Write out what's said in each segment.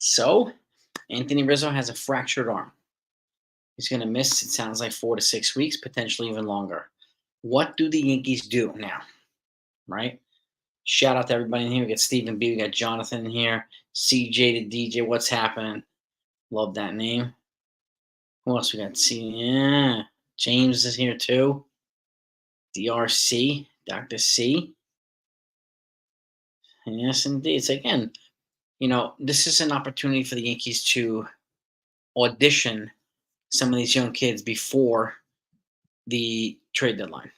So, Anthony Rizzo has a fractured arm. He's going to miss, it sounds like, 4 to 6 weeks, potentially even longer. What do the Yankees do now? Right? Shout out to everybody in here. We got Stephen B. We got Jonathan in here. CJ to DJ. What's happening? Love that name. Who else we got? Yeah. James is here too. DRC. Dr. C. Yes, indeed. So, again, this is an opportunity for the Yankees to audition some of these young kids before the trade deadline.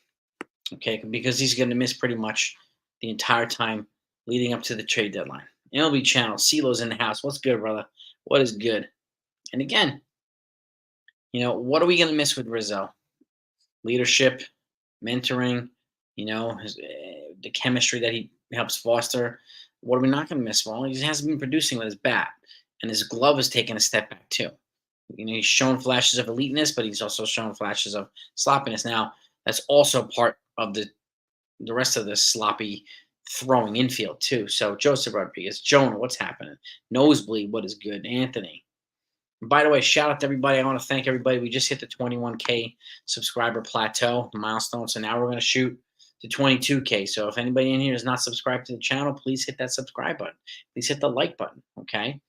Okay, because he's going to miss pretty much the entire time leading up to the trade deadline. MLB channel, CeeLo's in the house. What's good, brother? What is good? And again, what are we going to miss with Rizzo? Leadership, mentoring, the chemistry that he helps foster. What are we not going to miss? Well, he hasn't been producing with his bat, and his glove has taken a step back too. He's shown flashes of eliteness, but he's also shown flashes of sloppiness. Now, that's also part of the rest of the sloppy throwing infield too. So Joseph Rodriguez, Jonah, what's happening? Nosebleed, what is good? Anthony. And by the way, shout out to everybody. I want to thank everybody. We just hit the 21K subscriber plateau milestone. So now we're going to shoot to 22K. So if anybody in here is not subscribed to the channel, please hit that subscribe button. Please hit the like button. Okay.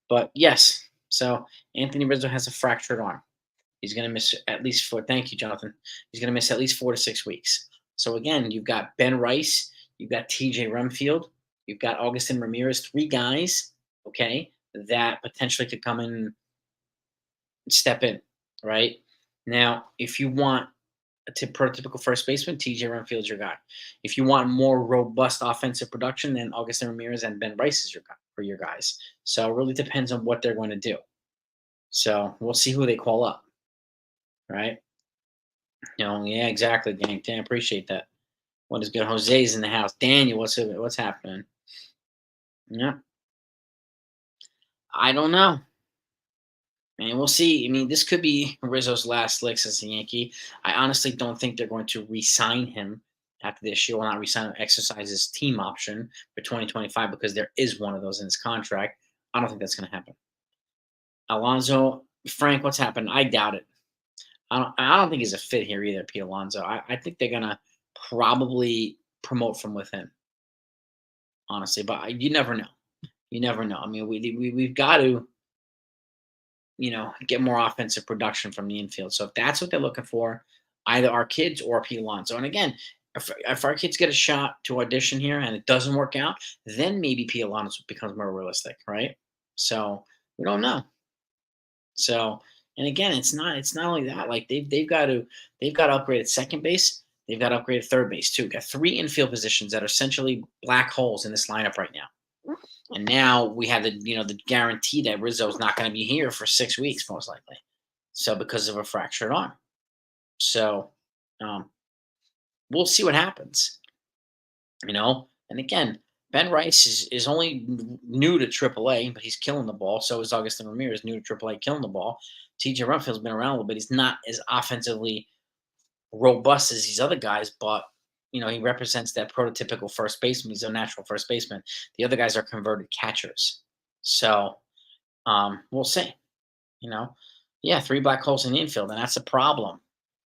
But yes, so Anthony Rizzo has a fractured arm. He's going to miss at least thank you, Jonathan. He's going to miss at least 4 to 6 weeks. So again, you've got Ben Rice, you've got TJ Rumfield, you've got Augustin Ramirez, 3 guys, okay, that potentially could come in and step in, right? Now, if you want a prototypical first baseman, TJ Rumfield's your guy. If you want more robust offensive production, then Augustin Ramirez and Ben Rice is your guy for your guys. So it really depends on what they're going to do. So we'll see who they call up, right? Yeah, exactly, gang. Damn, appreciate that. What is good? Jose's in the house. Daniel, what's happening? Yeah, I don't know. And we'll see. I mean, this could be Rizzo's last licks as a Yankee. I honestly don't think they're going to re-sign him after this year. Will not re-sign him, exercise his team option for 2025 because there is one of those in his contract. I don't think that's going to happen. Alonso, Frank, what's happened? I doubt it. I don't think he's a fit here either, Pete Alonso. I think they're gonna probably promote from within, honestly. But you never know. You never know. I mean, we've got to get more offensive production from the infield. So if that's what they're looking for, either our kids or Pete Alonso. And again, if our kids get a shot to audition here and it doesn't work out, then maybe Pete Alonso becomes more realistic, right? So we don't know. So, and again, it's not only that. Like they've got to upgrade at second base. They've got to upgrade at third base too. Got 3 infield positions that are essentially black holes in this lineup right now. And now we have the guarantee that Rizzo's not going to be here for 6 weeks most likely. So because of a fractured arm. So um, we'll see what happens. And again, Ben Rice is only new to AAA, but he's killing the ball. So is Augustin Ramirez, new to AAA, killing the ball. TJ Rumfield's been around a little bit. He's not as offensively robust as these other guys, but he represents that prototypical first baseman. He's a natural first baseman. The other guys are converted catchers. So we'll see. Yeah, 3 black holes in the infield, and that's a problem.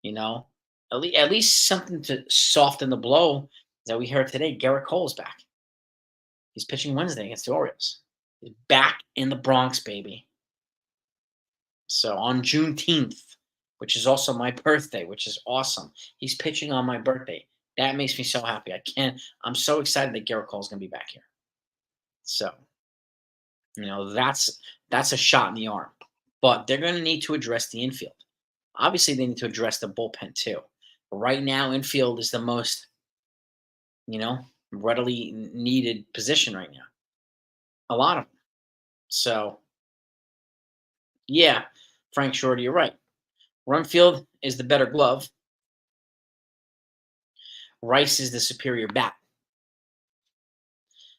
At least something to soften the blow that we heard today. Gerrit Cole is back. He's pitching Wednesday against the Orioles. He's back in the Bronx, baby. So on Juneteenth, which is also my birthday, which is awesome. He's pitching on my birthday. That makes me so happy. I'm so excited that Gerrit Cole's going to be back here. So, that's a shot in the arm. But they're going to need to address the infield. Obviously, they need to address the bullpen too. But right now, infield is the most, readily needed position right now. A lot of them. So, yeah, Frank Shorty, you're right. Rumfield is the better glove. Rice is the superior bat.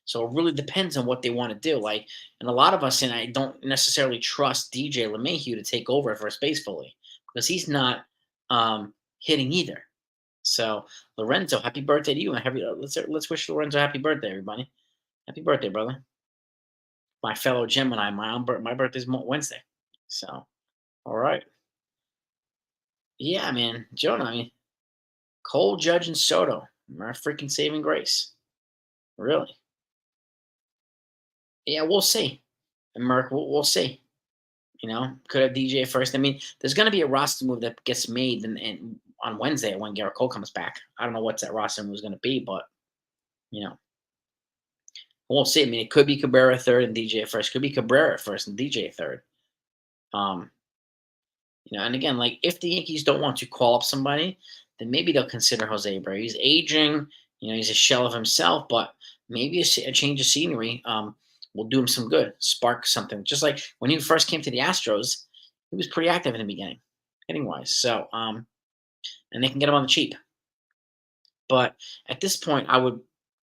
So it really depends on what they want to do. And a lot of us, and I don't necessarily trust DJ LeMahieu to take over at first base fully because he's not hitting either. So Lorenzo, happy birthday to you, and let's wish Lorenzo happy birthday, everybody. Happy birthday, brother. my fellow Gemini, my birthday's Wednesday. So, all right. Yeah, man. Jonah, I mean, Cole, Judge, and Soto are freaking saving grace. Really. Yeah, we'll see. And Merck, we'll see. Could have DJ first. I mean, there's going to be a roster move that gets made on Wednesday when Gerrit Cole comes back. I don't know what that roster move is going to be, but you know, we'll see. I mean, it could be Cabrera third and DJ first. Could be Cabrera first and DJ third. Um, and again, like if the Yankees don't want to call up somebody, then maybe they'll consider Jose Abreu. He's aging. He's a shell of himself, but maybe a change of scenery will do him some good, spark something. Just like when he first came to the Astros, he was pretty active in the beginning, hitting wise. So, and they can get him on the cheap. But at this point, I would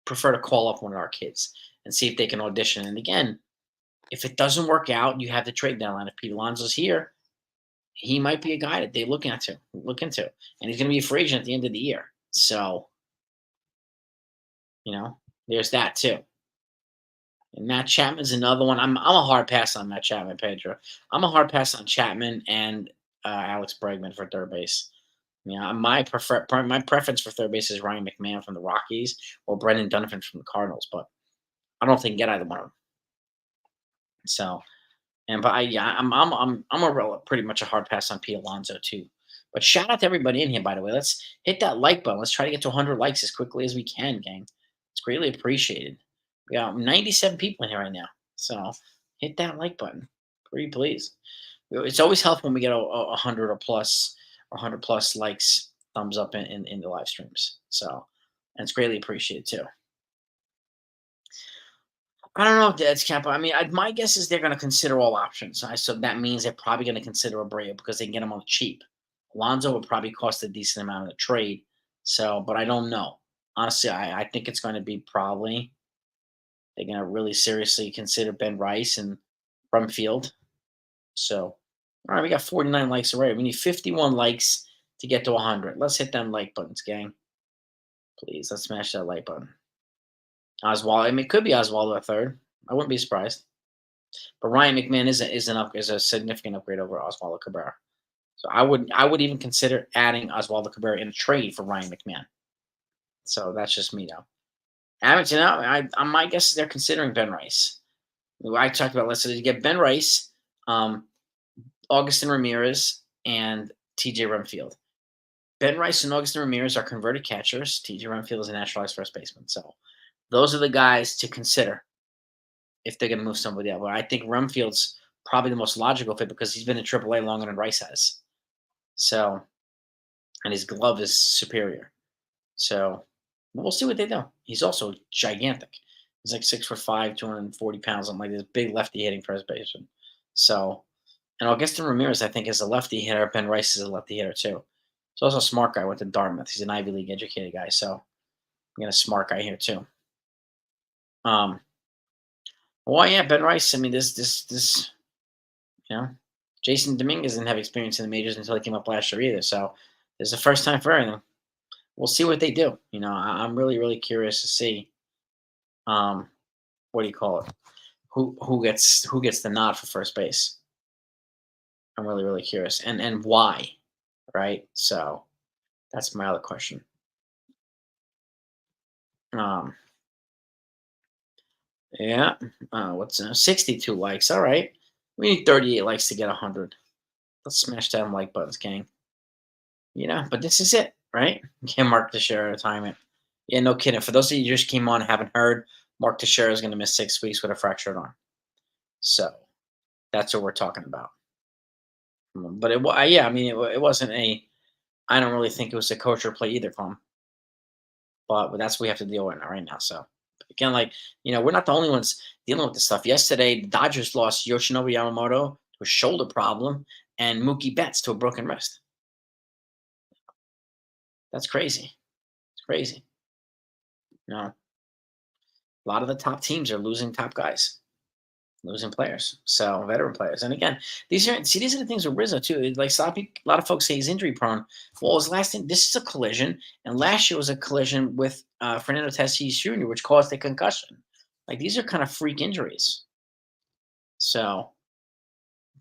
prefer to call up one of our kids and see if they can audition. And again, if it doesn't work out, you have the trade deadline. If Pete Alonso's here, he might be a guy that they look into, and he's going to be a free agent at the end of the year. So, there's that too. And Matt Chapman's another one. I'm a hard pass on Matt Chapman, Pedro. I'm a hard pass on Chapman and Alex Bregman for third base. My preference for third base is Ryan McMahon from the Rockies or Brendan Donovan from the Cardinals, but I don't think you get either one of them. So, pretty much a hard pass on Pete Alonso too. But shout out to everybody in here, by the way. Let's hit that like button. Let's try to get to 100 likes as quickly as we can, gang. It's greatly appreciated. We got 97 people in here right now, so hit that like button, pretty please. It's always helpful when we get a 100 or 100 plus likes, thumbs up in the live streams. So, and it's greatly appreciated too. I don't know if that's Kappa. I mean, my guess is they're going to consider all options. So that means they're probably going to consider Abreu because they can get him on the cheap. Alonzo would probably cost a decent amount of the trade. So, but I don't know. Honestly, I think it's going to be probably they're going to really seriously consider Ben Rice and Brumfield. So, all right, we got 49 likes already. We need 51 likes to get to 100. Let's hit them like buttons, gang. Please, let's smash that like button. Oswald, I mean, it could be Oswaldo a third. I wouldn't be surprised. But Ryan McMahon is a significant upgrade over Oswaldo Cabrera. So I would even consider adding Oswaldo Cabrera in a trade for Ryan McMahon. So that's just me though. My guess is they're considering Ben Rice. I talked about let's say you get Ben Rice, Augustin Ramirez, and TJ Rumfield. Ben Rice and Augustin Ramirez are converted catchers. TJ Rumfield is a naturalized first baseman. So those are the guys to consider if they're going to move somebody out. But I think Rumfield's probably the most logical fit because he's been in AAA longer than Rice has. So, and his glove is superior. So, we'll see what they do. He's also gigantic. He's like 6'5", 240 pounds, something like this. Big lefty hitting first baseman. So, and Augustin Ramirez, I think, is a lefty hitter. Ben Rice is a lefty hitter too. He's also a smart guy. Went to Dartmouth. He's an Ivy League educated guy. So, we got a smart guy here too. Well, yeah, Ben Rice. I mean, this, Jason Dominguez didn't have experience in the majors until he came up last year either. So, it's the first time for everything. We'll see what they do. I'm really, really curious to see. What do you call it? Who gets the nod for first base? I'm really, really curious, and why, right? So, that's my other question. Um, yeah. What's 62 likes? All right. We need 38 likes to get 100. Let's smash that like buttons, gang. But this is it, right? Can't Mark Teixeira retirement. Yeah, no kidding. For those of you who just came on and haven't heard, Mark Teixeira is going to miss 6 weeks with a fractured arm. So that's what we're talking about. But yeah, I mean, it wasn't a. I don't really think it was a coach or play either for him. But that's what we have to deal with right now. So again, we're not the only ones dealing with this stuff. Yesterday, the Dodgers lost Yoshinobu Yamamoto to a shoulder problem and Mookie Betts to a broken wrist. That's crazy. It's crazy. A lot of the top teams are losing top guys, losing players, so veteran players. And again, these are the things with Rizzo too. Like a lot of folks say he's injury prone. Well, this is a collision, and last year was a collision with Fernando Tatis Jr., which caused a concussion. Like these are kind of freak injuries. So,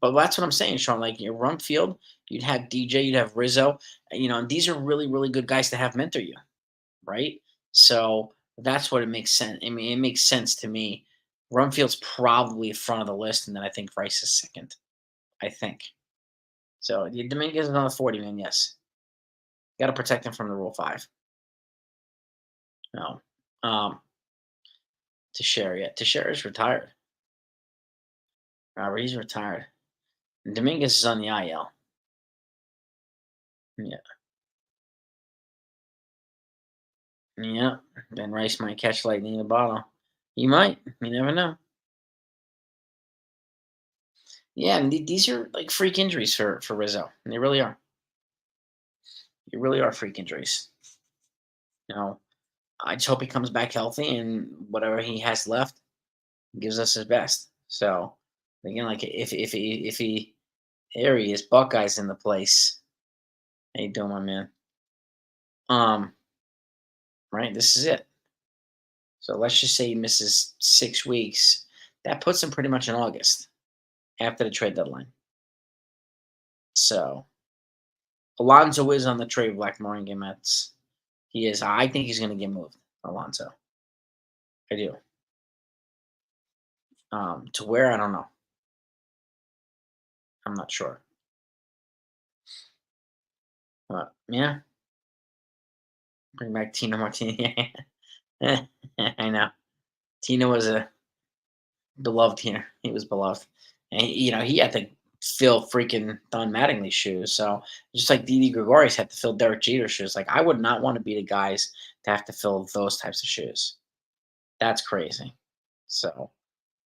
but that's what I'm saying, Sean. Like your run field, you'd have DJ, you'd have Rizzo. And these are really, really good guys to have mentor you, right? So that's what it makes sense. I mean, it makes sense to me. Rumfield's probably in front of the list, and then I think Rice is second. I think so. Dominguez is on the 40 man. Yes, got to protect him from the Rule 5. No, Teixeira. Yeah, Teixeira's retired. Robert, he's retired. And Dominguez is on the IL. Yeah, yeah. Ben Rice might catch lightning in a bottle. He might. You never know. Yeah, and these are like freak injuries for Rizzo. And they really are. They really are freak injuries. You know, I just hope he comes back healthy and whatever he has left gives us his best. So again, like if he there he is, Buckeyes in the place. How you doing, my man? Um, right, this is it. So let's just say he misses 6 weeks. That puts him pretty much in August after the trade deadline. So Alonso is on the trade black Moringa Mets. He is. I think he's going to get moved, Alonso. I do. To where I don't know. I'm not sure. But yeah, bring back Tino Martinez. I know. Tino was a beloved here. He was beloved. And he had to fill freaking Don Mattingly's shoes. So just like Didi Gregorius had to fill Derek Jeter's shoes. Like I would not want to be the guys to have to fill those types of shoes. That's crazy. So,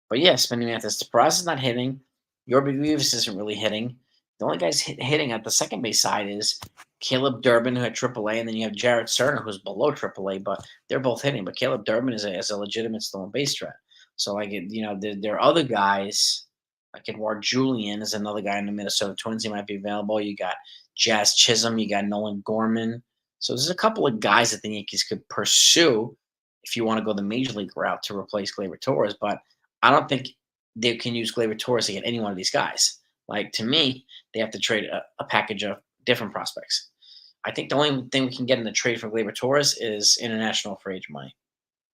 but yeah, Spinning Mathis. Perez is not hitting. Yorby Rivas isn't really hitting. The only guys hitting at the second base side is Caleb Durbin, who had AAA, and then you have Jarrett Cerner, who's below AAA, but they're both hitting. But Caleb Durbin is a legitimate stolen base threat. So, like, there are other guys, like Edouard Julian is another guy in the Minnesota Twins. He might be available. You got Jazz Chisholm. You got Nolan Gorman. So, there's a couple of guys that the Yankees could pursue if you want to go the major league route to replace Gleyber Torres. But I don't think they can use Gleyber Torres to get any one of these guys. Like, to me, they have to trade a package of different prospects. I think the only thing we can get in the trade for Gleyber Torres is international free agent money.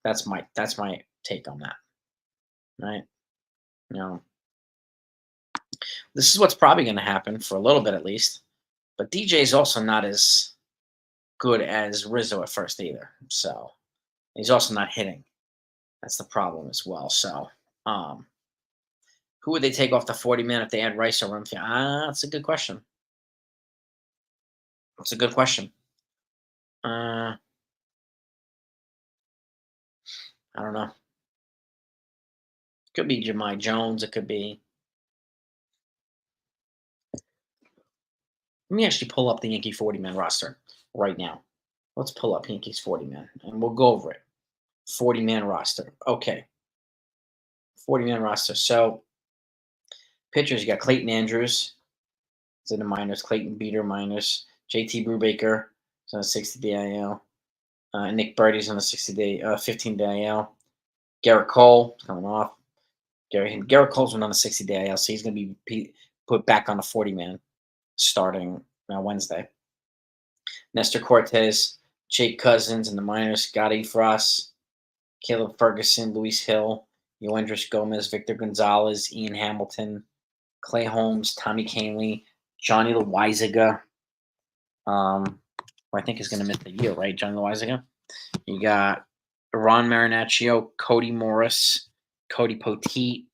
That's my take on that. Right? You know, this is what's probably going to happen for a little bit at least. But DJ is also not as good as Rizzo at first either. So he's also not hitting. That's the problem as well. So who would they take off the 40 man if they add Rice or Rumfield? That's a good question. That's a good question. I don't know. Could be Jemai Jones. It could be. Let me actually pull up the Yankee 40 man roster right now. Let's pull up Yankees 40 man and we'll go over it. 40 man roster. Okay. 40 man roster. So, pitchers, you got Clayton Andrews. It's in the minors. Clayton Beater minors. JT Brubaker is on a 60-day IL. Nick Birdie's on a 15-day IL. Gerrit Cole is coming off. Gerrit Cole's been on a 60-day IL, so he's going to be put back on a 40 man starting Wednesday. Nestor Cortez, Jake Cousins in the minors, Scotty Frost, Caleb Ferguson, Luis Hill, Yoendris Gomez, Victor Gonzalez, Ian Hamilton, Clay Holmes, Tommy Canley, Johnny Loizaga, who I think is going to miss the year, right? Johnny Loizaga. You got Ron Marinaccio, Cody Morris, Cody Poteet,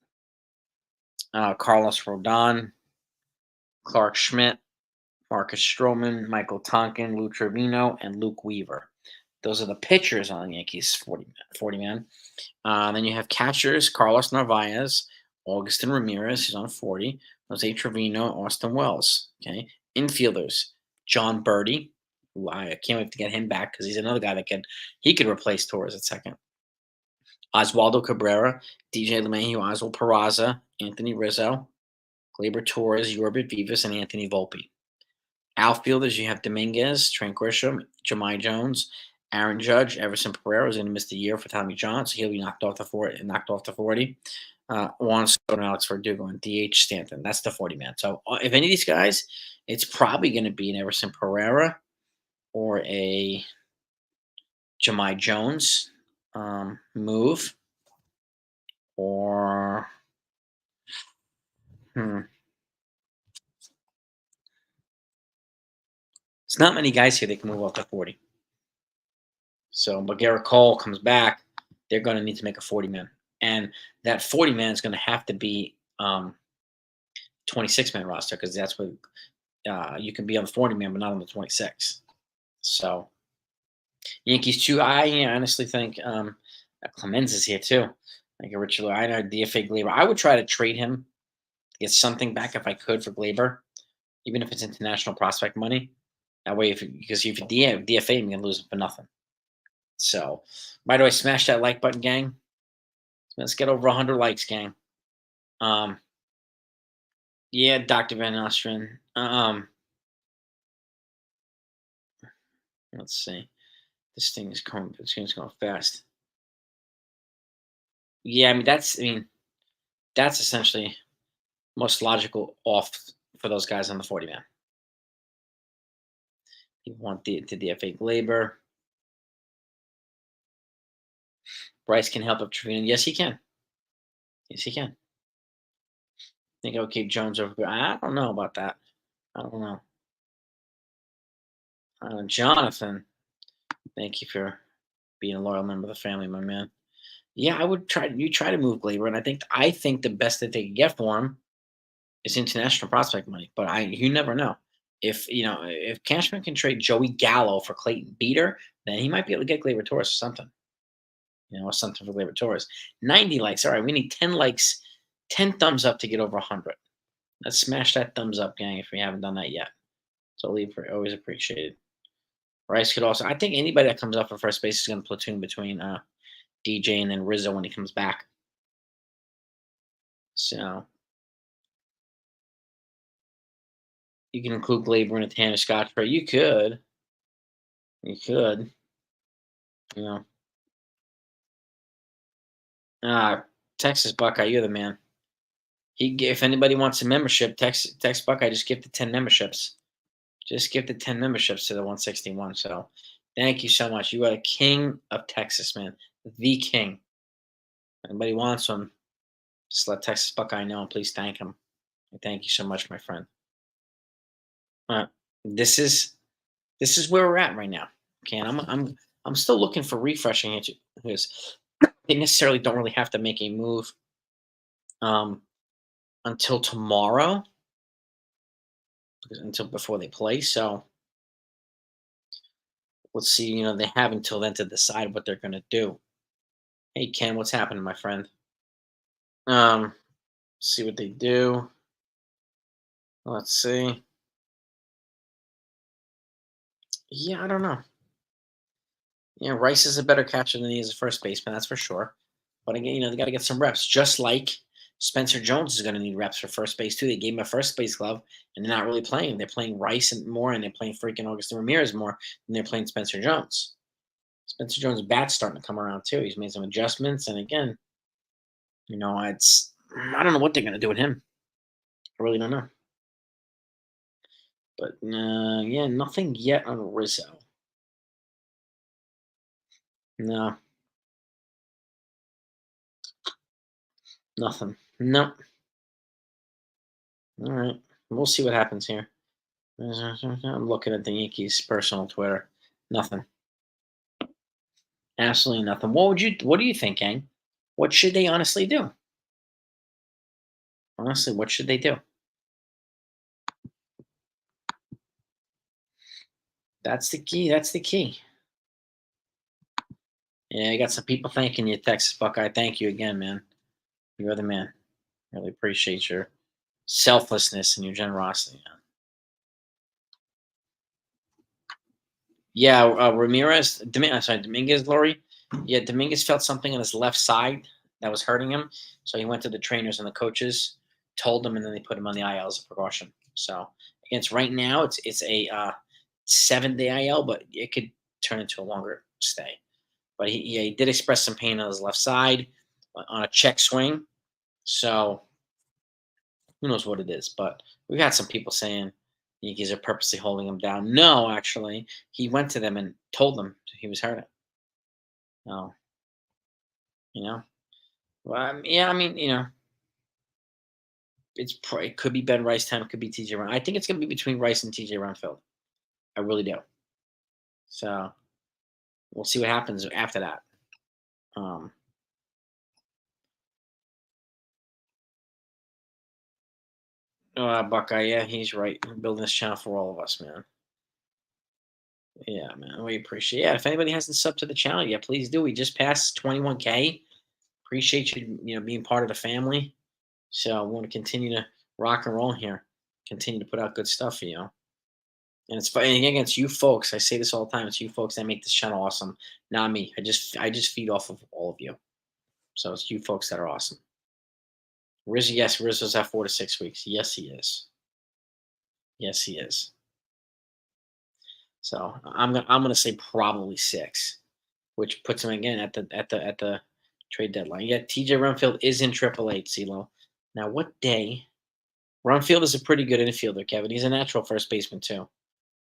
Carlos Rodon, Clark Schmidt, Marcus Stroman, Michael Tonkin, Lou Trevino, and Luke Weaver. Those are the pitchers on the Yankees 40 man. Then you have catchers, Carlos Narvaez, Augustin Ramirez, who's on 40, Jose Trevino, Austin Wells. Okay. Infielders, John Birdie, who I can't wait to get him back because he's another guy that could replace Torres at second. Oswaldo Cabrera, DJ LeMahieu, Oswald Peraza, Anthony Rizzo, Gleyber Torres, Yorbit Vivas, and Anthony Volpe. Outfielders, you have Dominguez, Trent Grisham, Jemai Jones, Aaron Judge, Everson Pereira is going to miss the year for Tommy John, so he'll be knocked off the 40. Juan Soto and Alex Verdugo and DH Stanton. That's the 40 man. So if any of these guys, it's probably going to be an Everson Pereira or a Jahmai Jones move, or it's not many guys here that can move up to 40. So, but Gerrit Cole comes back, they're going to need to make a 40 man, and that 40 man is going to have to be 26 man roster because that's what you can be on the 40 man, but not on the 26. So Yankees too. I honestly think Clemens is here too. Like a Richard, I know DFA Glaber. I would try to trade him, get something back if I could for Glaber, even if it's international prospect money. That way, because if you DFA him, you can lose him for nothing. So, by the way, smash that like button, gang. Let's get over 100 likes, gang. Yeah, Dr. Van Nostrand. Let's see. This thing is going. This thing's going fast. Yeah, I mean that's essentially most logical off for those guys on the 40 man. You want the DFA Glaber. Bryce can help up Trevino. Yes, he can. Yes, he can. Think I'll keep Jones over. I don't know about that. I don't know. Jonathan, thank you for being a loyal member of the family, my man. Yeah, I would try. You try to move Glaber, and I think the best that they can get for him is international prospect money. But you never know. If Cashman can trade Joey Gallo for Clayton Beater, then he might be able to get Glaber Torres or something. Or something for Glaber Torres. 90 likes. All right, we need 10 likes, 10 thumbs up to get over 100. Let's smash that thumbs up, gang, if we haven't done that yet. So always appreciated. Rice could also. I think anybody that comes up for first base is going to platoon between DJ and then Rizzo when he comes back. So you can include Glaber in a Tanner Scott trade. You could. You could. You know. Texas Buckeye, you're the man. If anybody wants a membership, text Buckeye. Just give the 10 memberships. Just give the 10 memberships to the 161. So thank you so much. You are the king of Texas, man. The king. Anybody wants one, just let Texas Buckeye know and please thank him. Thank you so much, my friend. This is where we're at right now. Okay, and I'm still looking for refreshing it because they necessarily don't really have to make a move until tomorrow, until before they play. So let's see. They have until then to decide what they're going to do. Hey Ken, what's happening, my friend? See what they do. Let's see. Yeah, I don't know. Yeah, Rice is a better catcher than he is a first baseman, that's for sure. But again, they got to get some reps. Just like Spencer Jones is going to need reps for first base too. They gave him a first base glove, and they're not really playing. They're playing Rice more, and they're playing freaking Augustin Ramirez more than they're playing Spencer Jones. Spencer Jones' bat's starting to come around too. He's made some adjustments, and again, I don't know what they're going to do with him. I really don't know. But yeah, nothing yet on Rizzo. No. Nothing. Nope. All right. We'll see what happens here. I'm looking at the Yankees' personal Twitter. Nothing. Absolutely nothing. What do you think, Gang? What should they honestly do? Honestly, what should they do? That's the key. That's the key. Yeah, I got some people thanking you, Texas Buckeye. Thank you again, man. You're the man. Really appreciate your selflessness and your generosity. Yeah, Dominguez, Lori. Yeah, Dominguez felt something on his left side that was hurting him, so he went to the trainers and the coaches, told him, and then they put him on the IL as a precaution. So against right now, it's a 7-day IL, but it could turn into a longer stay. But he did express some pain on his left side on a check swing. So who knows what it is? But we've had some people saying the Yankees are purposely holding him down. No, actually, he went to them and told them he was hurting. No, you know. Well, yeah, I mean, it could be Ben Rice time, it could be TJ Brown. I think it's gonna be between Rice and TJ Renfield. I really do. So we'll see what happens after that. Um, Buckeye, yeah, he's right. Building this channel for all of us, man. Yeah, man, we appreciate. Yeah, if anybody hasn't subbed to the channel yet, please do. We just passed 21K. Appreciate you, being part of the family. So I want to continue to rock and roll here. Continue to put out good stuff for you. And it's funny again, it's you folks. I say this all the time. It's you folks that make this channel awesome, not me. I just feed off of all of you. So it's you folks that are awesome. Rizzo, yes, Rizzo's at 4 to 6 weeks. Yes, he is. Yes, he is. So I'm gonna say probably 6, which puts him again at the trade deadline. Yeah, TJ Rumfield is in AAA, CeeLo. Now what day? Rumfield is a pretty good infielder, Kevin. He's a natural first baseman too.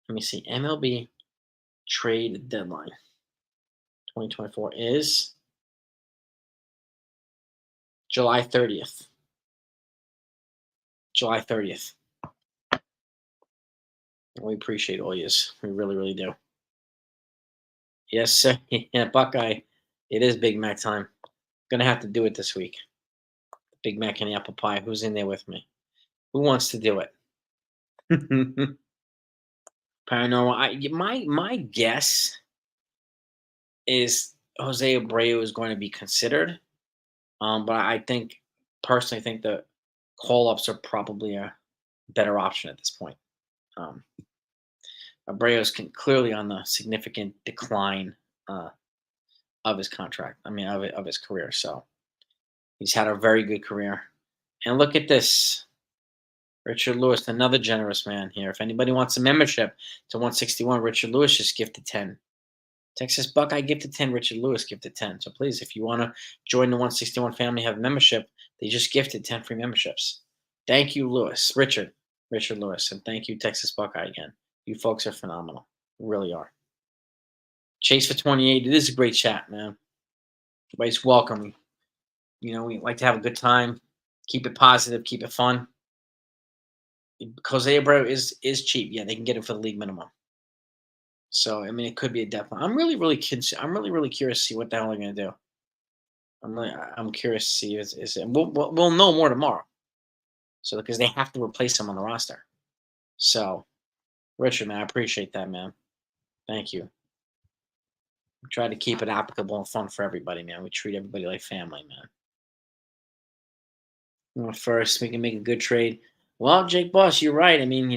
Let me see. MLB trade deadline 2024 is July 30th. July 30th. We appreciate all yous. We really, really do. Yes, sir. Yeah, Buckeye. It is Big Mac time. Gonna have to do it this week. Big Mac and apple pie. Who's in there with me? Who wants to do it? Paranormal. My guess is Jose Abreu is going to be considered. But I think personally think the call ups are probably a better option at this point. Um, Abreu's clearly on the significant decline uh, of his contract. I mean, of his career. So he's had a very good career. And look at this. Richard Lewis, another generous man here. If anybody wants a membership to 161, Richard Lewis just gifted 10. Texas Buckeye gifted 10. Richard Lewis gifted 10. So please, if you want to join the 161 family, have a membership, they just gifted 10 free memberships. Thank you, Lewis. Richard Lewis. And thank you, Texas Buckeye again. You folks are phenomenal. You really are. Chase for 28. It is a great chat, man. Everybody's welcome. We like to have a good time. Keep it positive. Keep it fun. Jose Abreu is cheap. Yeah, they can get it for the league minimum. So I mean, it could be a definite. I'm really really curious to see what the hell they're gonna do. I'm curious to see is it. We'll know more tomorrow. So because they have to replace him on the roster. So Richard, man, I appreciate that, man. Thank you. Try to keep it applicable and fun for everybody, man. We treat everybody like family, man. First, we can make a good trade. Well, Jake Boss, you're right. I mean,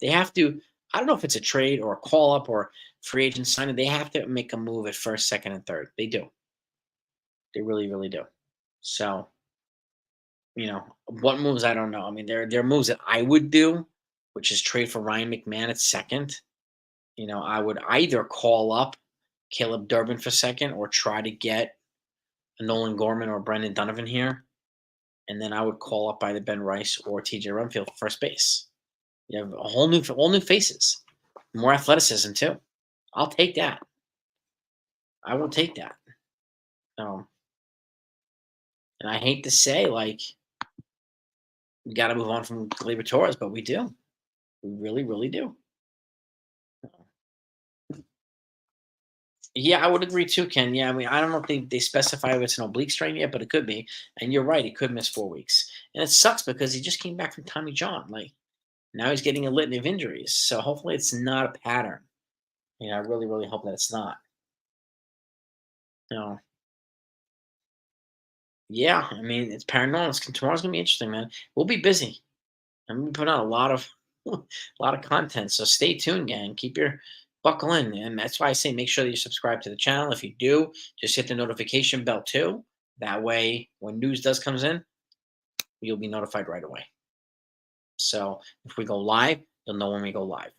they have to. I don't know if it's a trade or a call up or free agent signing. They have to make a move at first, second, and third. They do. They really, really do. So, what moves I don't know. I mean, there are moves that I would do, which is trade for Ryan McMahon at second. I would either call up Caleb Durbin for second or try to get a Nolan Gorman or Brendan Donovan here. And then I would call up either Ben Rice or TJ Rumfield for first base. You have a whole new faces, more athleticism too. I'll take that. I will take that. Um, and I hate to say, like, we got to move on from Gleyber Torres, but we do. We really, really do. Yeah, I would agree too, Ken. Yeah, I mean, I don't know if they specify if it's an oblique strain yet, but it could be. And you're right, he could miss 4 weeks. And it sucks because he just came back from Tommy John. Like, now he's getting a litany of injuries. So hopefully it's not a pattern. I really, really hope that it's not. You know, yeah, I mean, it's paranormal. Tomorrow's gonna be interesting, man. We'll be busy. I'm gonna put out a lot of a lot of content. So stay tuned, gang. Keep your buckle in. And that's why I say make sure that you subscribe to the channel. If you do, just hit the notification bell too. That way, when news does comes in, you'll be notified right away. So if we go live, you'll know when we go live.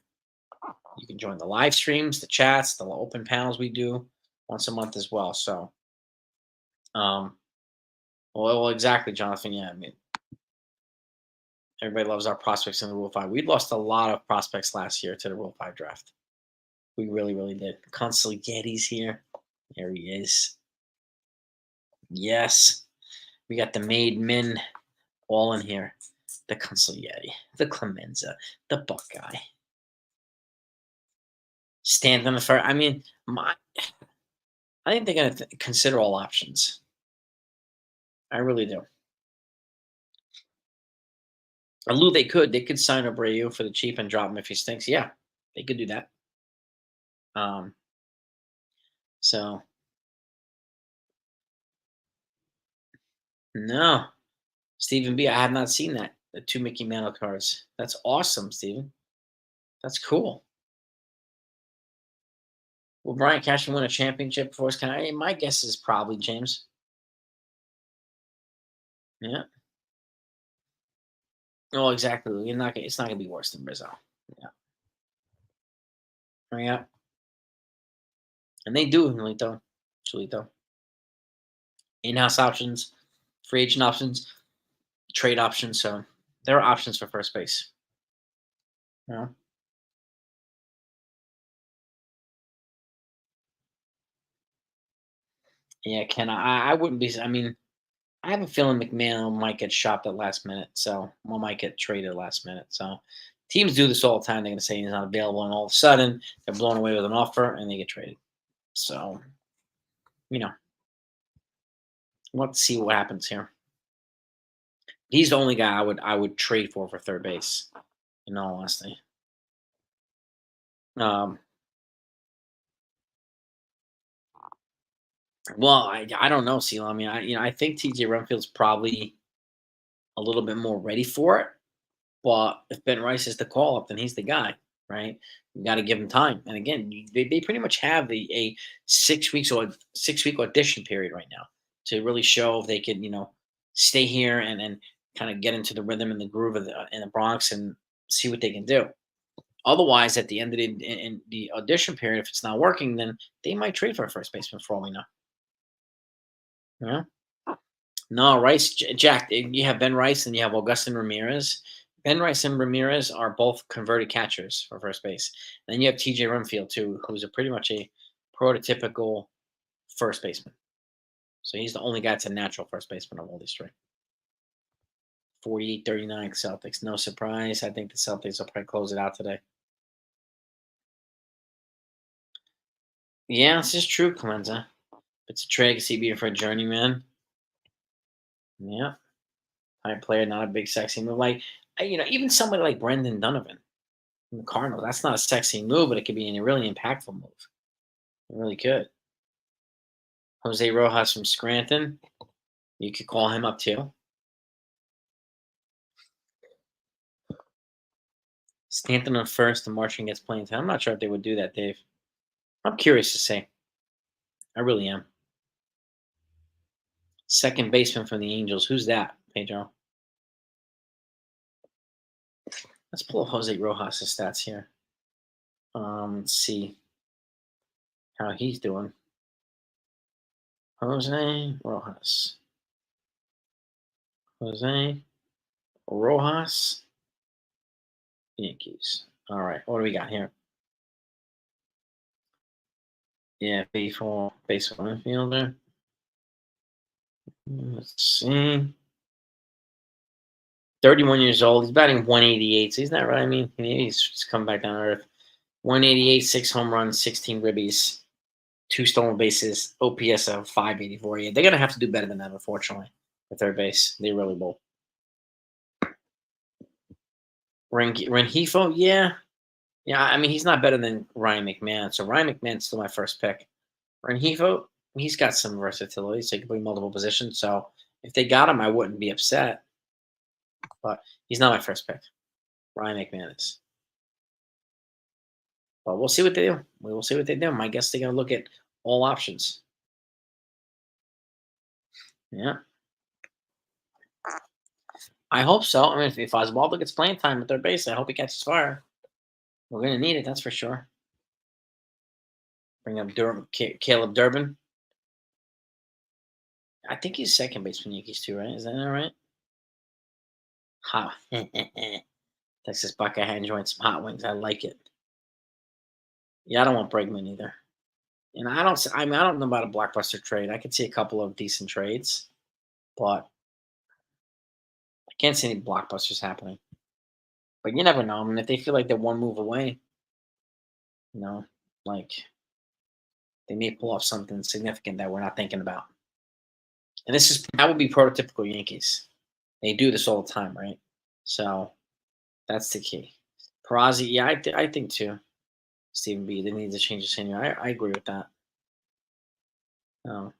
You can join the live streams, the chats, the open panels we do. once a month as well. So, um, well, exactly, Jonathan. Yeah, I mean, everybody loves our prospects in the Rule 5. We lost a lot of prospects last year to the Rule 5 draft. We really, really did. Consiglietti here. There he is. Yes. We got the Made Men all in here. The Consigliere, the Clemenza, the Buckeye. Stanton the first. I mean, I think they're going to consider all options. I really do. Lou, they could. They could sign Abreu for the cheap and drop him if he stinks. Yeah, they could do that. Um, so no, Stephen B. I have not seen that. The two Mickey Mantle cards. That's awesome, Stephen. That's cool. Will Brian Cashman win a championship before his kind? My guess is probably James. Yeah. Oh, exactly. You're not. It's not gonna be worse than Rizzo. Yeah. Yeah. And they do, Julito. Julito. In-house options, free agent options, trade options. So there are options for first base. Yeah. Yeah, Ken. I wouldn't be. I mean, I have a feeling McMahon might get shopped at last minute, so one might get traded last minute. So teams do this all the time. They're going to say he's not available, and all of a sudden they're blown away with an offer and they get traded. So you know, let's see what happens here. He's the only guy I would trade for third base. In all honesty, um, well, I don't know, Seal. I mean, I think TJ Renfield's probably a little bit more ready for it. But if Ben Rice is the call up, then he's the guy, right? You got to give him time. And again, they pretty much have a 6 weeks or 6 week audition period right now to really show if they can, stay here and kind of get into the rhythm and the groove of in the Bronx and see what they can do. Otherwise, at the end of in the audition period, if it's not working, then they might trade for a first baseman for all we know. Yeah. No, Rice, Jack. You have Ben Rice and you have Augustin Ramirez. Ben Rice and Ramirez are both converted catchers for first base. And then you have TJ Rumfield too, who's a pretty much a prototypical first baseman. So he's the only guy that's a natural first baseman of all these three. 48-39 Celtics. No surprise. I think the Celtics will probably close it out today. Yeah, this is true, Clemenza. It's a trade CB for a journeyman. Yeah. High player, not a big sexy move. Like, even somebody like Brendan Donovan from the Cardinals. That's not a sexy move, but it could be a really impactful move. It really could. Jose Rojas from Scranton. You could call him up too. Stanton on first and Marching gets playing time. I'm not sure if they would do that, Dave. I'm curious to see. I really am. Second baseman from the Angels. Who's that, Pedro? Let's pull up Jose Rojas' stats here. Let's see how he's doing. Jose Rojas. Jose Rojas. Yankees. All right. What do we got here? Yeah, baseball infielder. Let's see. 31 years old. He's batting 188, so he's not right. I mean, he's come back down to earth. 188, 6 home runs, 16 ribbies, 2 stolen bases, OPS of 584. Yeah, they're going to have to do better than that, unfortunately, at third base. They really will. Rengifo, yeah. Yeah, I mean, he's not better than Ryan McMahon, so Ryan McMahon's still my first pick. Rengifo, he's got some versatility, so he can play multiple positions. So if they got him, I wouldn't be upset. But he's not my first pick. Ryan McMahon is. But we'll see what they do. We will see what they do. My guess they're going to look at all options. Yeah. I hope so. I mean, if Oswaldo gets playing time at third base, I hope he catches fire. We're going to need it, that's for sure. Bring up Caleb Durbin. I think he's second baseman Yankees too, right? Is that not right? Ha. Texas Buckeye enjoying some hot wings. I like it. Yeah, I don't want Bregman either. And I mean, I don't know about a blockbuster trade. I could see a couple of decent trades, but I can't see any blockbusters happening. But you never know. I mean, if they feel like they're one move away, you know, like they may pull off something significant that we're not thinking about. And that would be prototypical Yankees. They do this all the time, right? So that's the key. Perazi, yeah, I think too. Stephen B. They need to change the senior. I agree with that. Oh,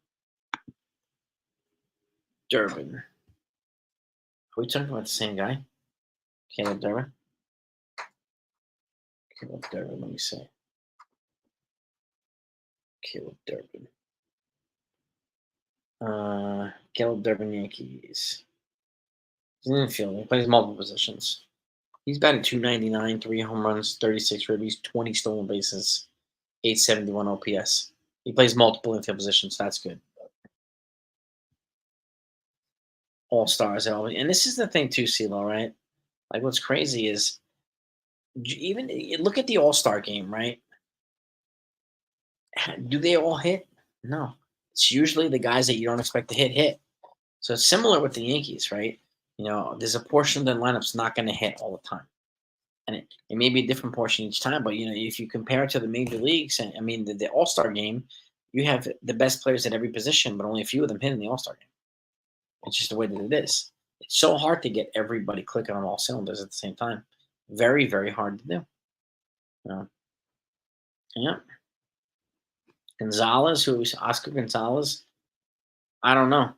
Durbin. Are we talking about the same guy? Caleb Durbin? Caleb Durbin, let me see. Caleb Durbin. Caleb Durbin Yankees. He's in infield. He plays multiple positions. He's batting 299, 3 home runs, 36 ribbies, 20 stolen bases, 871 OPS. He plays multiple infield positions. That's good. All stars. And this is the thing too, CeeLo, right? Like what's crazy is even look at the All-Star game, right? Do they all hit? No. It's usually the guys that you don't expect to hit. So it's similar with the Yankees, right? There's a portion of the lineup's not going to hit all the time. And it may be a different portion each time, but if you compare it to the major leagues, and I mean the All-Star game, you have the best players at every position, but only a few of them hit in the All-Star game. It's just the way that it is. It's so hard to get everybody clicking on all cylinders at the same time. Very, very hard to do. Yeah. Gonzalez, who's Oscar Gonzalez? I don't know.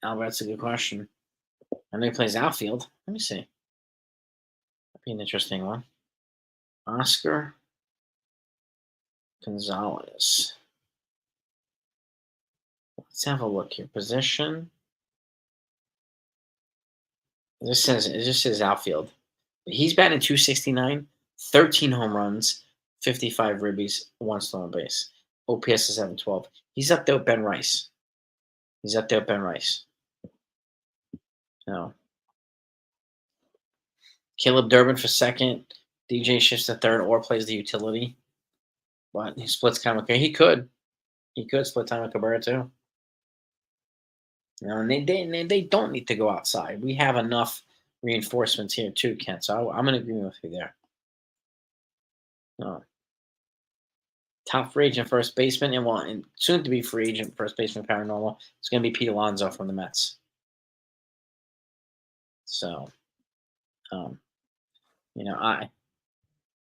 Albert, that's a good question. I know he plays outfield. Let me see. That'd be an interesting one. Oscar Gonzalez. Let's have a look here. Position. It just says outfield. He's batting 269, 13 home runs, 55 ribbies, 1 stolen base. OPS is 712. He's up there with Ben Rice. No. Caleb Durbin for second. DJ shifts to third or plays the utility. But he splits time with Cabrera. He could split time with Cabrera too. And they don't need to go outside. We have enough reinforcements here too, Kent. So I'm in agreement with you there. No. Top free agent first baseman, and soon to be free agent first baseman paranormal. It's going to be Pete Alonso from the Mets. So,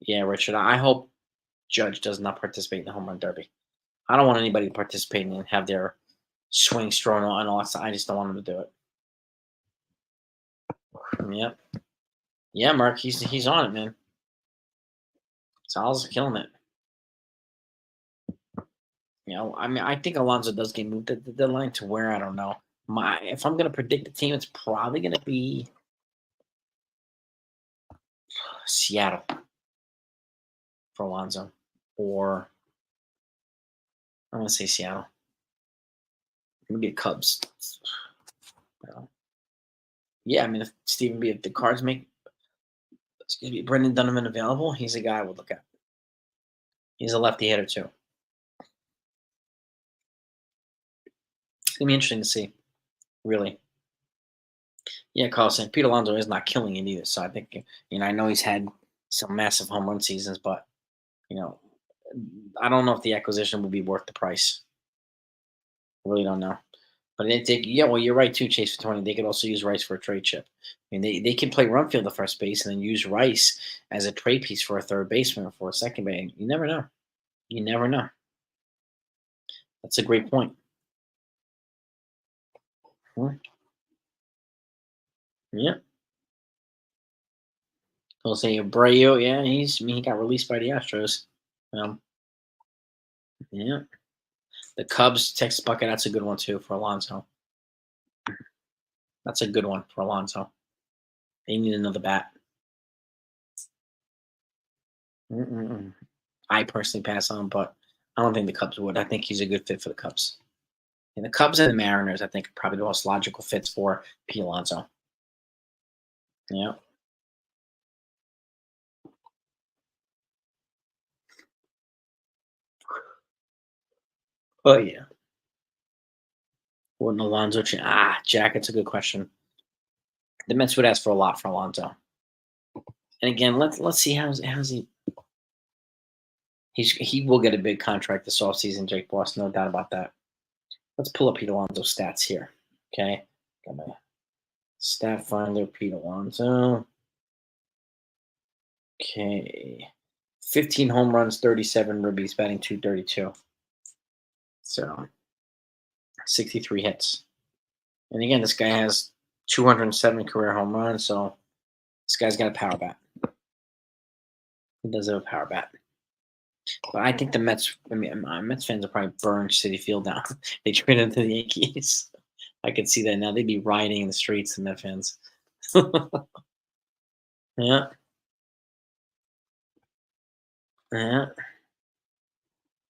Richard, I hope Judge does not participate in the home run derby. I don't want anybody to participate and have their swing thrown and all that stuff. I just don't want them to do it. Yep. Yeah, Mark, he's on it, man. Sal's killing it. I mean, I think Alonso does get moved at the deadline to where I don't know. If I'm going to predict the team, it's probably going to be Seattle for Alonso, or I'm going to say Seattle. Maybe the Cubs. Yeah, I mean, if the Cards make, Brendan Donovan available, he's a guy I would look at. He's a lefty hitter too. It's gonna be interesting to see, really. Yeah, Carlson. Pete Alonso is not killing it either, so I think I know he's had some massive home run seasons, but I don't know if the acquisition will be worth the price. I really don't know. But you're right too, Chase for 20. They could also use Rice for a trade chip. I mean, they can play Rumfield the first base and then use Rice as a trade piece for a third baseman or for a second base. You never know. You never know. That's a great point. Yeah. Jose Abreu, yeah, he got released by the Astros. Yeah. The Cubs, Texas Bucket, that's a good one too for Alonso. That's a good one for Alonso. They need another bat. I personally pass on, but I don't think the Cubs would. I think he's a good fit for the Cubs. And the Cubs and the Mariners, I think, are probably the most logical fits for Pete Alonso. Yeah. Oh yeah. Wouldn't Alonso? Jack. It's a good question. The Mets would ask for a lot for Alonso. And again, let's see how's he. He will get a big contract this offseason, Jake Boss, no doubt about that. Let's pull up Pete Alonso's stats here. Okay. Got my stat finder, Pete Alonso. Okay. 15 home runs, 37 ribbies, batting 232. So 63 hits. And again, this guy has 207 career home runs, so this guy's got a power bat. He does have a power bat. But I think the Mets, I mean, Mets fans will probably burn City Field down. They trade him to the Yankees. I could see that now. They'd be rioting in the streets, the Met fans. Yeah, yeah,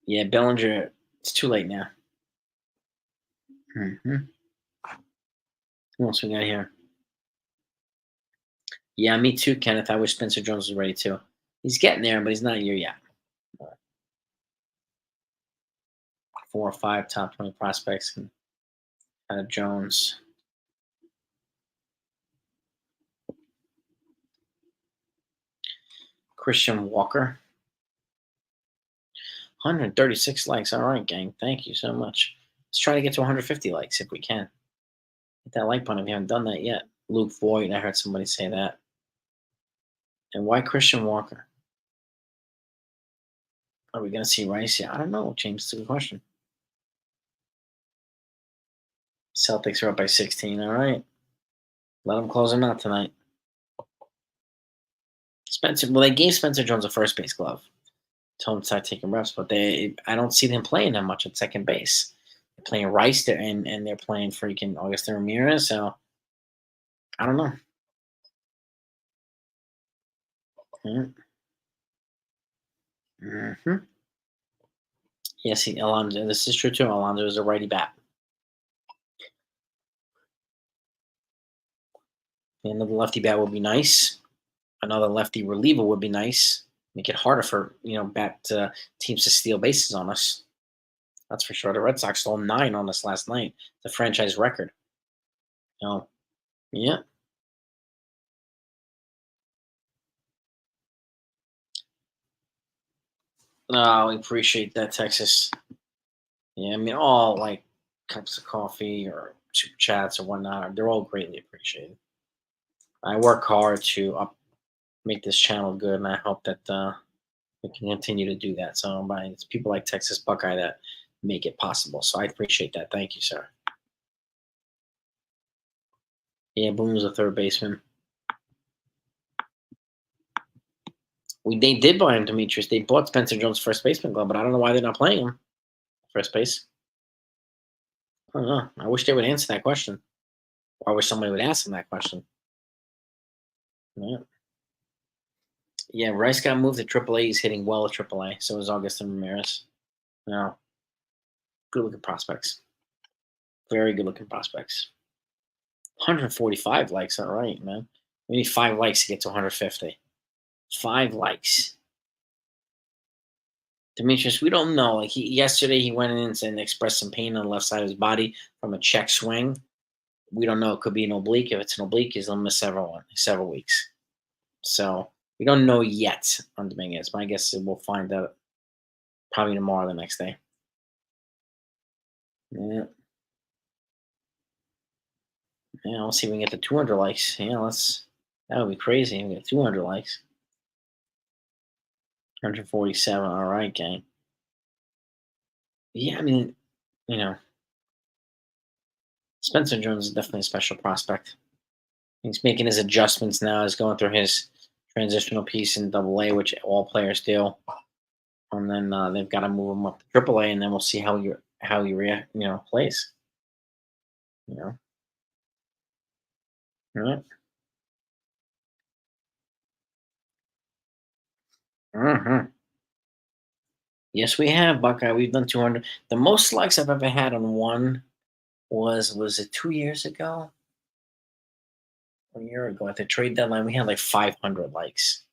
yeah. Bellinger, it's too late now. Hmm. Who else we got here? Yeah, me too, Kenneth. I wish Spencer Jones was ready too. He's getting there, but he's not here yet. 4 or 5 top 20 prospects out of Jones. Christian Walker, 136 likes. All right, gang. Thank you so much. Let's try to get to 150 likes if we can. Hit that like button if you haven't done that yet. Luke Voigt, I heard somebody say that. And why Christian Walker? Are we going to see Rice? Yeah, I don't know, James. It's a good question. Celtics are up by 16. All right. Let them close them out tonight. Well, they gave Spencer Jones a first base glove. Told him to start taking reps, but I don't see them playing that much at second base. They're playing Rice there, and they're playing freaking Augustin Ramirez. So I don't know. Mm-hmm. Yes, Alonso. This is true too. Alonso is a righty bat. Another lefty bat would be nice. Another lefty reliever would be nice. Make it harder for bat teams to steal bases on us. That's for sure. The Red Sox stole 9 on us last night. The franchise record. Oh, yeah. No, we appreciate that, Texas. Yeah, I mean, all like cups of coffee or super chats or whatnot, they're all greatly appreciated. I work hard to make this channel good, and I hope that we can continue to do that. So, it's people like Texas Buckeye that make it possible. So, I appreciate that. Thank you, sir. Yeah, Boone was a third baseman. They did buy him, Demetrius. They bought Spencer Jones' first baseman glove, but I don't know why they're not playing him first base. I don't know. I wish they would answer that question. Or I wish somebody would ask them that question. Yeah. Yeah, Rice got moved to AAA. He's hitting well at AAA. So is Augustin Ramirez. No, good looking prospects. Very good looking prospects. 145 likes. All right, man. We need 5 likes to get to 150. 5 likes. Demetrius, we don't know. Like yesterday, he went in and expressed some pain on the left side of his body from a check swing. We don't know. It could be an oblique. If it's an oblique, he's gonna miss several weeks. So we don't know yet on Dominguez. But I guess we'll find out probably tomorrow, or the next day. Yeah, yeah. We'll see if we can get to 200 likes. Yeah, that would be crazy. We get 200 likes. 147. All right, gang. Yeah, I mean, you know, Spencer Jones is definitely a special prospect. He's making his adjustments now. He's going through his transitional piece in Double A, which all players do, and then they've got to move him up to Triple A, and then we'll see how he react, plays. You know, right? Mm-hmm. Yes, we have, Buckeye. We've done 200. The most likes I've ever had on one was it 2 years ago? 1 year ago at the trade deadline, we had like 500 likes.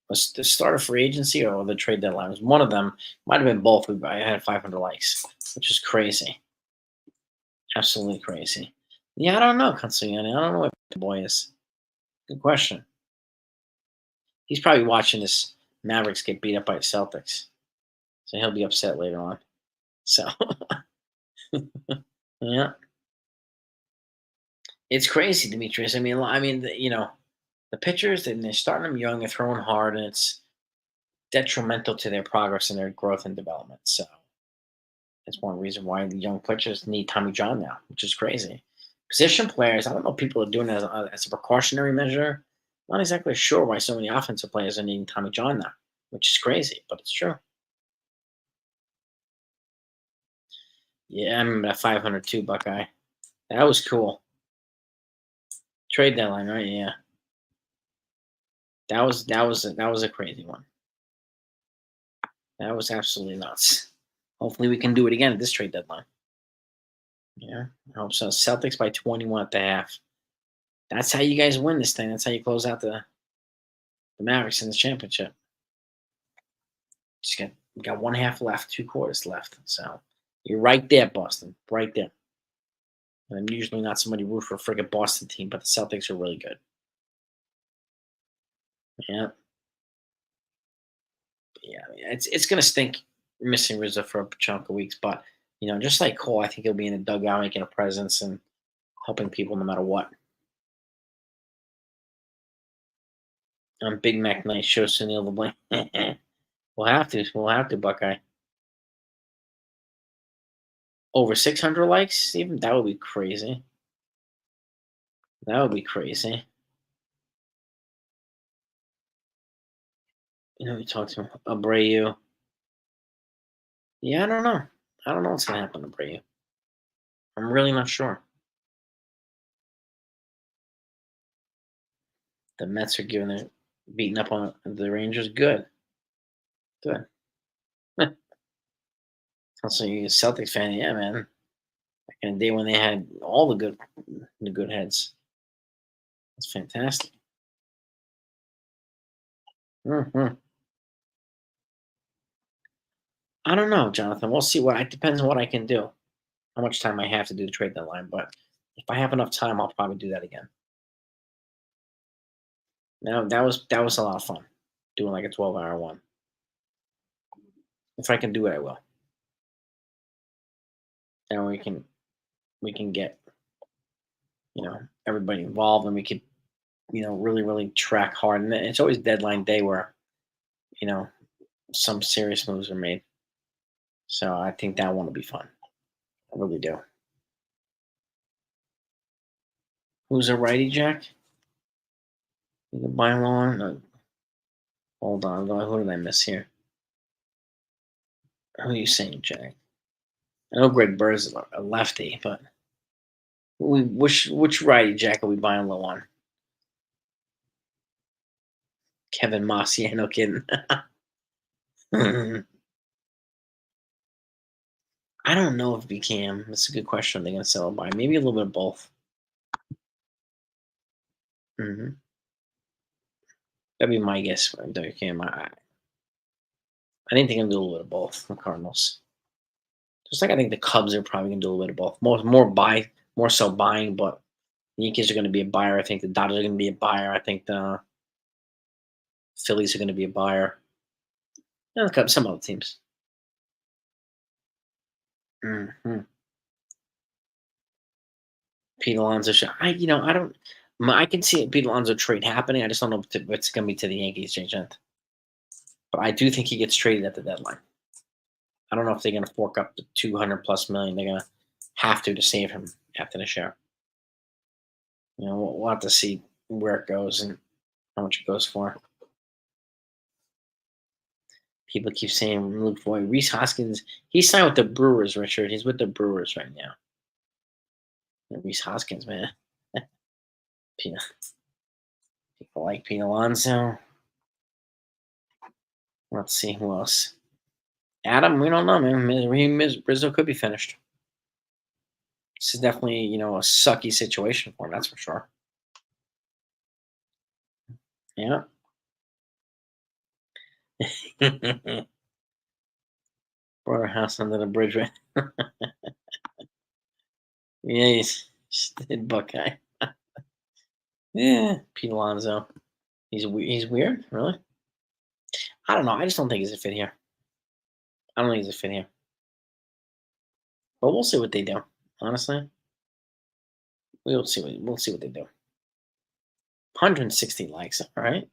Was the start of free agency or the trade deadline? It was one of them. Might have been both. I had 500 likes, which is crazy. Absolutely crazy. Yeah, I don't know, Consigliani. I don't know what the boy is. Good question. He's probably watching this Mavericks get beat up by the Celtics, so he'll be upset later on. So yeah, it's crazy, Demetrius. I mean, the pitchers and they're starting them young, they're throwing hard, and it's detrimental to their progress and their growth and development. So it's one reason why the young pitchers need Tommy John now, which is crazy. Position players, I don't know if people are doing it as a precautionary measure. Not exactly sure why so many offensive players are needing Tommy John now, which is crazy, but it's true. Yeah, I remember that 502 Buckeye. That was cool. Trade deadline, right? Yeah, that was a crazy one. That was absolutely nuts. Hopefully, we can do it again at this trade deadline. Yeah, I hope so. Celtics by 21 at the half. That's how you guys win this thing. That's how you close out the Mavericks in the championship. Just got we got one half left, 2 quarters left. So you're right there, Boston, right there. And I'm usually not somebody root for a friggin' Boston team, but the Celtics are really good. Yeah, yeah. I mean, it's gonna stink missing Rizzo for a chunk of weeks, but just like Cole, I think he'll be in the dugout making a presence and helping people no matter what. Big Mac Night show Sunil the blame. We'll have to. We'll have to, Buckeye. Over 600 likes, even that would be crazy. That would be crazy. We talked to Abreu. Yeah, I don't know. I don't know what's gonna happen to Abreu. I'm really not sure. The Mets are giving it beating up on the Rangers. Good, good. Also, you a Celtics fan, yeah, man. Back in the day when they had all the good heads. That's fantastic. Hmm. I don't know, Jonathan. We'll see what. It depends on what I can do. How much time I have to do the trade deadline, but if I have enough time, I'll probably do that again. Now that was a lot of fun, doing like a 12-hour one. If I can do it, I will. And we can get everybody involved, and we could really really track hard. And it's always deadline day where you know some serious moves are made. So I think that one will be fun. I really do. Who's a righty, Jack? You can buy one. Hold on, who did I miss here? Who are you saying, Jack? I know Greg Burrs is a lefty, but which righty, Jack, are we buying low on? Kevin Moss, yeah, no kidding. I don't know if we can. That's a good question. They're gonna sell it by maybe a little bit of both. Hmm. That'd be my guess. For Derrick Cam. I think they're gonna do a little bit of both. The Cardinals, just like I think the Cubs are probably gonna do a little bit of both. More so buying, but the Yankees are gonna be a buyer. I think the Dodgers are gonna be a buyer. I think the Phillies are gonna be a buyer. And the Cubs, some other teams. Hmm. Pete Alonso. I don't. I can see a Pete Alonso trade happening. I just don't know if it's gonna be to the Yankees agent. But I do think he gets traded at the deadline. I don't know if they're gonna fork up the 200 plus million. They're gonna have to save him after the show. We'll have to see where it goes and how much it goes for. People keep saying Luke Voigt. Reese Hoskins, he's signed with the Brewers, Richard. He's with the Brewers right now. And Reese Hoskins, man. People like Pete Alonso. Let's see who else. Adam, we don't know, man. Rizzo could be finished. This is definitely, a sucky situation for him. That's for sure. Yeah. Brought our house under the bridge, right? Yeah, he's did Buckeye. Yeah, Pete Alonso. He's weird, really. I don't know. I just don't think he's a fit here. I don't think he's a fit here. But we'll see what they do. Honestly, we'll see what they do. 160 likes. All right,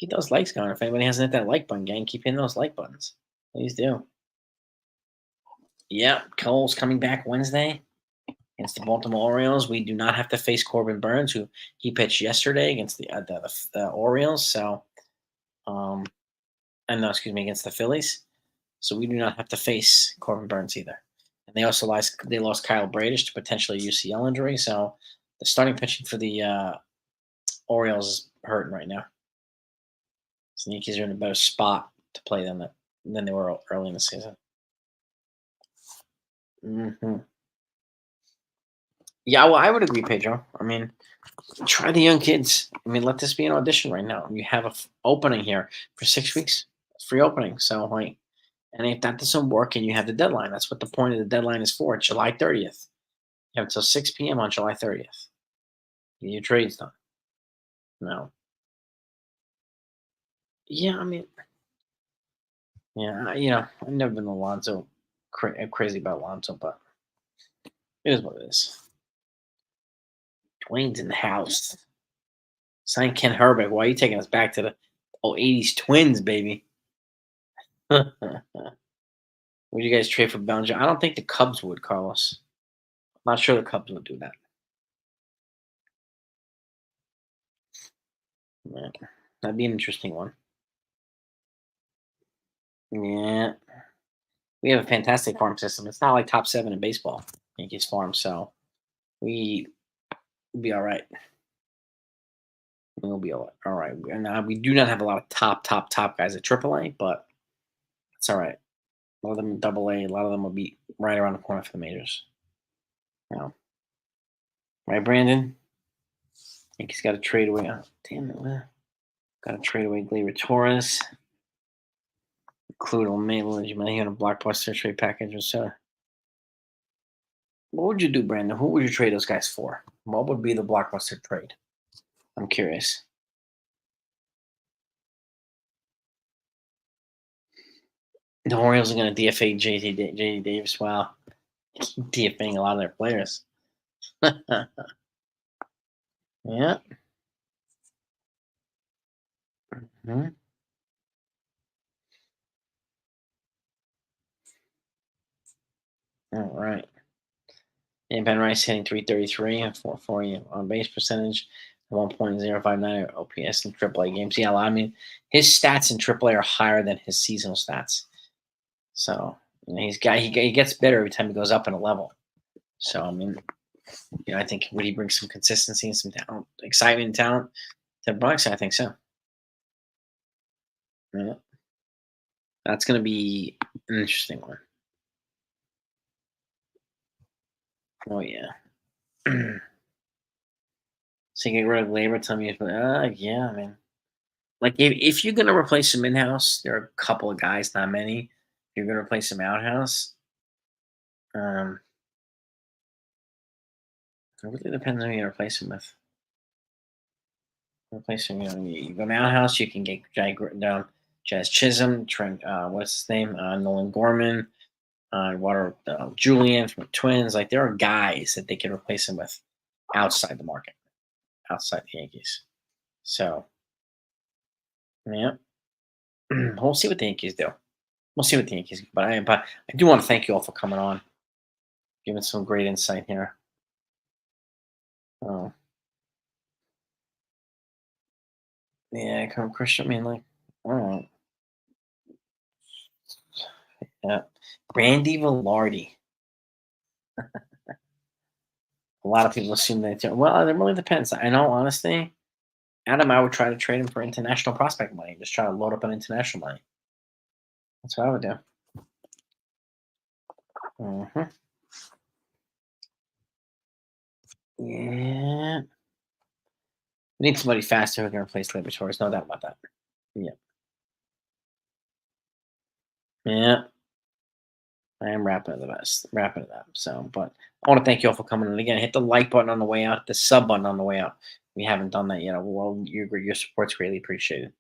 keep those likes going. If anybody hasn't hit that like button, gang, keep hitting those like buttons. Please do. Yep, Cole's coming back Wednesday against the Baltimore Orioles. We do not have to face Corbin Burns, who he pitched yesterday against the Orioles. So, and no, excuse me, against the Phillies. So we do not have to face Corbin Burns either. And they lost Kyle Bradish to potentially UCL injury. So the starting pitching for the Orioles is hurting right now. So the Yankees are in a better spot to play them than they were early in the season. Yeah, well, I would agree, Pedro. I mean, try the young kids. I mean, let this be an audition right now. You have a opening here for 6 weeks, free opening. So, like, and if that doesn't work and you have the deadline, that's what the point of the deadline is for. July 30th. You have until 6 p.m. on July 30th. Get your trades done. No. Yeah, I mean, yeah, I've never been Alonso crazy about Alonso, but it is what it is. Dwayne's in the house. Sign Ken Herbeck. Why are you taking us back to the 80s Twins, baby? Would you guys trade for Bellinger? I don't think the Cubs would, Carlos. I'm not sure the Cubs would do that. Yeah, that'd be an interesting one. Yeah, we have a fantastic farm system. It's not like top seven in baseball, Yankees farm, so we will be all right. We'll be all right. And we do not have a lot of top guys at AAA, but it's all right. A lot of them in AA. A lot of them will be right around the corner for the majors. Yeah. Right, Brandon? I think he's got to trade away. Oh, damn it. Got to trade away Gleyber Torres. Include Maitland. You might hear a blockbuster trade package or so. What would you do, Brandon? Who would you trade those guys for? What would be the blockbuster trade? I'm curious. The Orioles are going to DFA JD Davis. Wow. DFAing a lot of their players. Yeah. Mhm. All right. And Ben Rice hitting 333 and 440 on base percentage, 1.059 OPS in AAA games. Yeah, I mean, his stats in AAA are higher than his seasonal stats. So he gets better every time he goes up in a level. So I mean, I think would he bring some consistency and some talent, excitement and talent to the Bucks? I think so. Yeah. That's going to be an interesting one. Oh yeah. So you get rid of labor, tell me if yeah, I mean, like if you're gonna replace him in house, there are a couple of guys, not many. If you're gonna replace him out house, um, it really depends on who you replace him with. Replace him, you go out house, you can get Jazz Chisholm, Trent, what's his name, Nolan Gorman, Water Julian from the Twins. Like there are guys that they can replace him with outside the market, outside the Yankees. So yeah, we'll see what the Yankees do. We'll see what the Yankees do. But I do want to thank you all for coming on, giving some great insight here. Oh, yeah, come Christian. I mean, like, all right, yeah, Randy Velarde. A lot of people assume that. Well, it really depends. In all honesty, Adam, I would try to trade him for international prospect money. Just try to load up on international money. That's what I would do. Mhm. Yeah. We need somebody faster who can replace Liberators. No doubt about that. Yeah. Yeah. I am wrapping it the best. Wrapping it up. So, but I want to thank you all for coming. And again, hit the like button on the way out, the sub button on the way out. We haven't done that yet. Well, your support's greatly appreciated.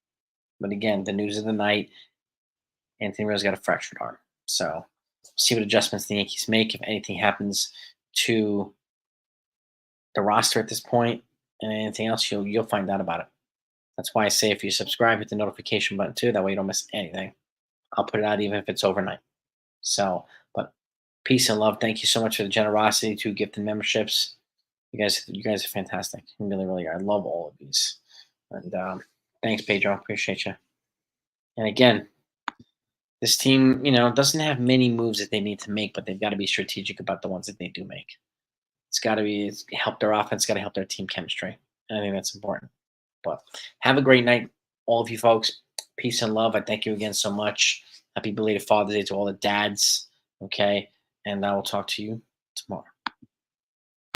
But again, the news of the night: Anthony Rizzo got a fractured arm. So, see what adjustments the Yankees make if anything happens to the roster at this point, and anything else, you'll find out about it. That's why I say if you subscribe, hit the notification button too. That way you don't miss anything. I'll put it out even if it's overnight. So, but peace and love. Thank you so much for the generosity to gift and memberships. You guys are fantastic. You really, really are. I love all of these. And thanks, Pedro. Appreciate you. And again, this team, doesn't have many moves that they need to make, but they've got to be strategic about the ones that they do make. It's help their offense. Got to help their team chemistry. And I think that's important. But have a great night, all of you folks. Peace and love. I thank you again so much. Happy belated Father's Day to all the dads. Okay. And I will talk to you tomorrow.